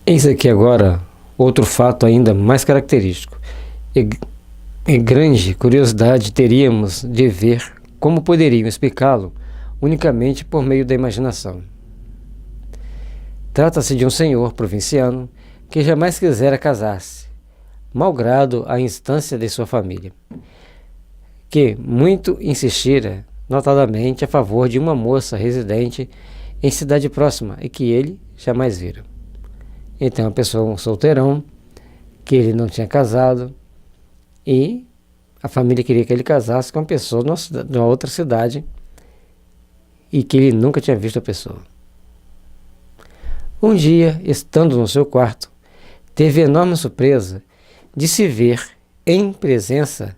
Eis aqui agora outro fato ainda mais característico. E grande curiosidade teríamos de ver como poderiam explicá-lo unicamente por meio da imaginação. Trata-se de um senhor provinciano que jamais quisera casar-se, malgrado a instância de sua família, que muito insistira notadamente a favor de uma moça residente em cidade próxima e que ele jamais vira. Então, a pessoa, um solteirão, que ele não tinha casado, e a família queria que ele casasse com uma pessoa de uma outra cidade e que ele nunca tinha visto a pessoa. Um dia, estando no seu quarto, teve enorme surpresa de se ver em presença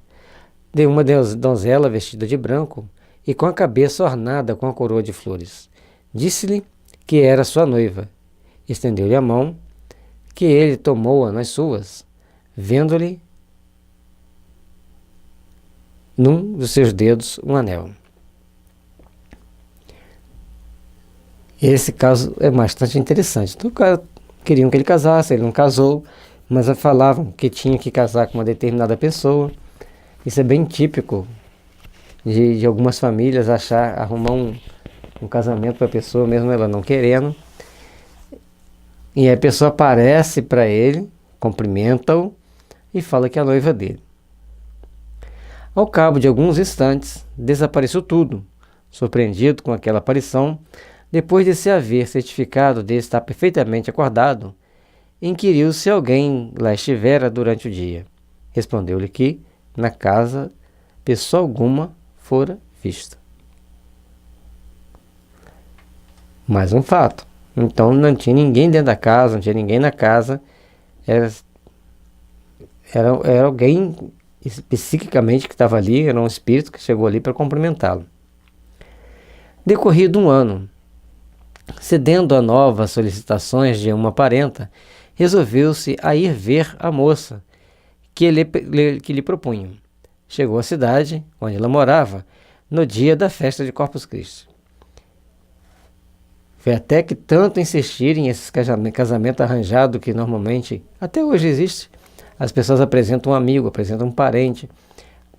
de uma donzela vestida de branco e com a cabeça ornada com a coroa de flores. Disse-lhe que era sua noiva. Estendeu-lhe a mão, que ele tomou-a nas suas, vendo-lhe num dos seus dedos um anel. Esse caso é bastante interessante. Então, o cara queriam que ele casasse, ele não casou, mas falavam que tinha que casar com uma determinada pessoa. Isso é bem típico de algumas famílias arrumar um casamento para a pessoa, mesmo ela não querendo. E a pessoa aparece para ele, cumprimenta-o e fala que é a noiva dele. Ao cabo de alguns instantes, desapareceu tudo. Surpreendido com aquela aparição, depois de se haver certificado de estar perfeitamente acordado, inquiriu se alguém lá estivera durante o dia. Respondeu-lhe que, na casa, pessoa alguma fora vista. Mais um fato. Então não tinha ninguém dentro da casa, não tinha ninguém na casa. Era alguém psiquicamente que estava ali, era um espírito que chegou ali para cumprimentá-lo. Decorrido um ano, cedendo a novas solicitações de uma parenta, resolveu-se a ir ver a moça que lhe propunham. Chegou à cidade, onde ela morava, no dia da festa de Corpus Christi. Foi até que tanto insistirem esses casamento arranjado que normalmente, até hoje existe, as pessoas apresentam um amigo, apresentam um parente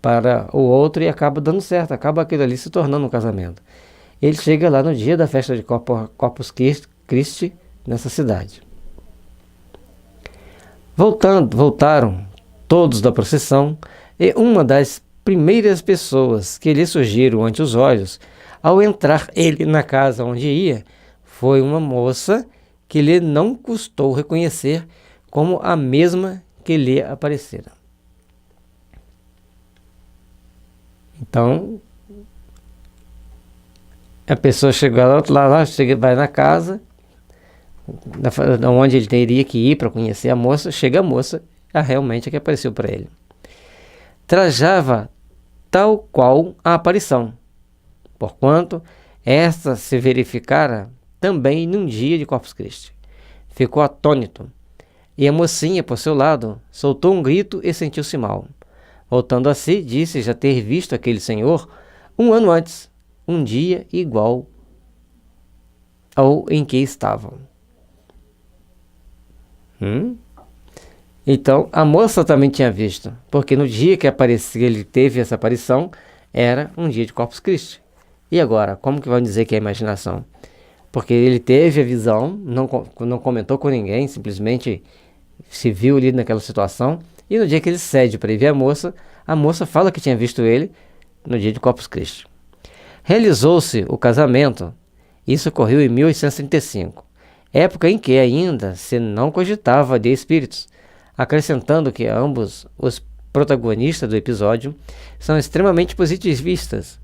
para o outro e acaba dando certo, acaba aquilo ali se tornando um casamento. Ele chega lá no dia da festa de Corpus Christi, nessa cidade. Voltaram todos da procissão e uma das primeiras pessoas que lhe surgiram ante os olhos, ao entrar ele na casa onde ia, foi uma moça que lhe não custou reconhecer como a mesma que lhe aparecera. Então, a pessoa chega vai na casa, onde ele teria que ir para conhecer a moça, chega a moça, realmente a que apareceu para ele. Trajava tal qual a aparição, porquanto esta se verificara também num dia de Corpus Christi. Ficou atônito, e a mocinha, por seu lado, soltou um grito e sentiu-se mal. Voltando a si, disse já ter visto aquele senhor um ano antes, um dia igual ao em que estavam. Então, a moça também tinha visto, porque no dia que ele teve essa aparição, era um dia de Corpus Christi. E agora, como que vão dizer que é imaginação? Porque ele teve a visão, não comentou com ninguém, simplesmente se viu ali naquela situação, e no dia que ele cede para ir ver a moça fala que tinha visto ele no dia de Corpus Christi. Realizou-se o casamento, isso ocorreu em 1835, época em que ainda se não cogitava de espíritos, acrescentando que ambos os protagonistas do episódio são extremamente positivistas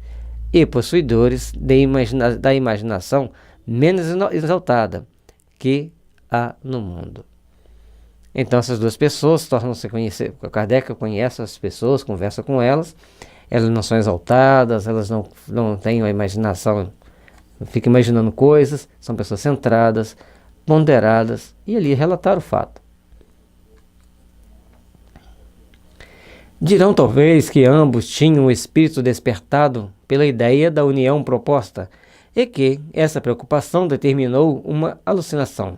e possuidores da imaginação menos exaltada que há no mundo. Então essas duas pessoas tornam-se conhecer. Kardec conhece as pessoas, conversa com elas não são exaltadas, elas não têm a imaginação, ficam imaginando coisas, são pessoas centradas, ponderadas, e ali relatar o fato. Dirão talvez que ambos tinham o espírito despertado pela ideia da união proposta, e que essa preocupação determinou uma alucinação.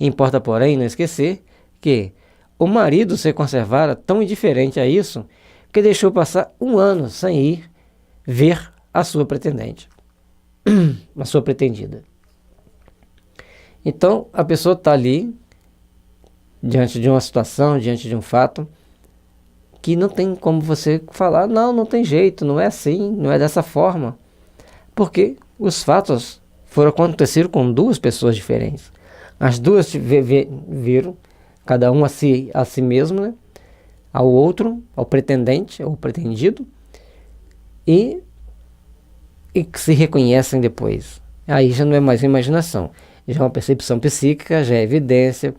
Importa, porém, não esquecer que o marido se conservara tão indiferente a isso que deixou passar 1 ano sem ir ver a sua pretendente, a sua pretendida. Então, a pessoa está ali, diante de uma situação, diante de um fato, que não tem como você falar, não tem jeito, não é assim, não é dessa forma. Porque os fatos aconteceram com 2 pessoas diferentes. As duas viram, cada um a si mesmo, né? Ao outro, ao pretendente, ao pretendido, e que se reconhecem depois. Aí já não é mais imaginação, já é uma percepção psíquica, já é evidência,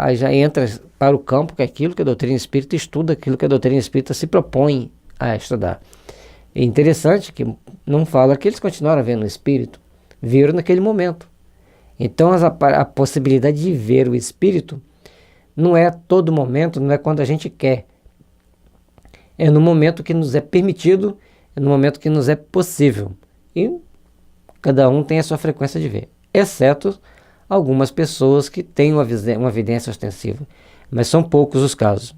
aí já entra para o campo que é aquilo que a doutrina espírita estuda, aquilo que a doutrina espírita se propõe a estudar. É interessante que não fala que eles continuaram vendo o espírito, viram naquele momento. Então a possibilidade de ver o espírito não é a todo momento, não é quando a gente quer. É no momento que nos é permitido, é no momento que nos é possível. E cada um tem a sua frequência de ver, exceto algumas pessoas que têm uma evidência ostensiva, mas são poucos os casos.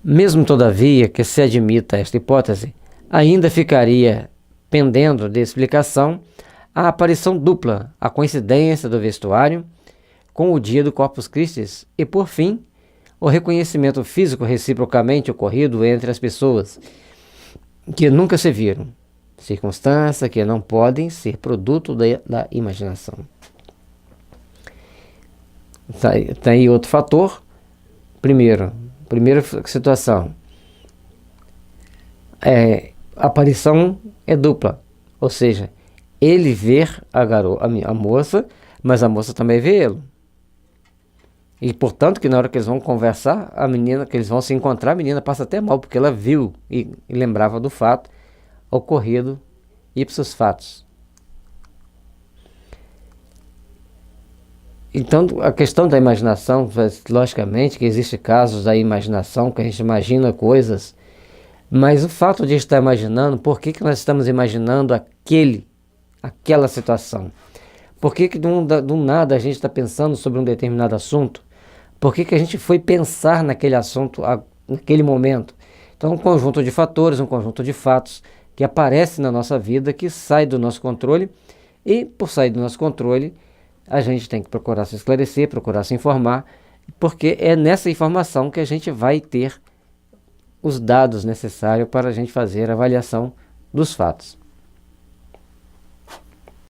Mesmo todavia que se admita esta hipótese, ainda ficaria pendendo de explicação a aparição dupla, a coincidência do vestuário com o dia do Corpus Christi e, por fim, o reconhecimento físico reciprocamente ocorrido entre as pessoas que nunca se viram, circunstâncias que não podem ser produto da imaginação. Tá aí outro fator. Primeira situação, a aparição é dupla, ou seja, ele vê a moça, mas a moça também vê ele. E portanto que na hora que eles vão conversar, a menina, que eles vão se encontrar, a menina passa até mal, porque ela viu e lembrava do fato ocorrido ipsos fatos. Então a questão da imaginação, logicamente que existem casos da imaginação, que a gente imagina coisas, mas o fato de estar imaginando, por que nós estamos imaginando aquela situação? Por que do nada a gente está pensando sobre um determinado assunto? Por que a gente foi pensar naquele assunto naquele momento? Então, um conjunto de fatores, um conjunto de fatos que aparece na nossa vida, que sai do nosso controle, e por sair do nosso controle, a gente tem que procurar se esclarecer, procurar se informar, porque é nessa informação que a gente vai ter os dados necessários para a gente fazer a avaliação dos fatos.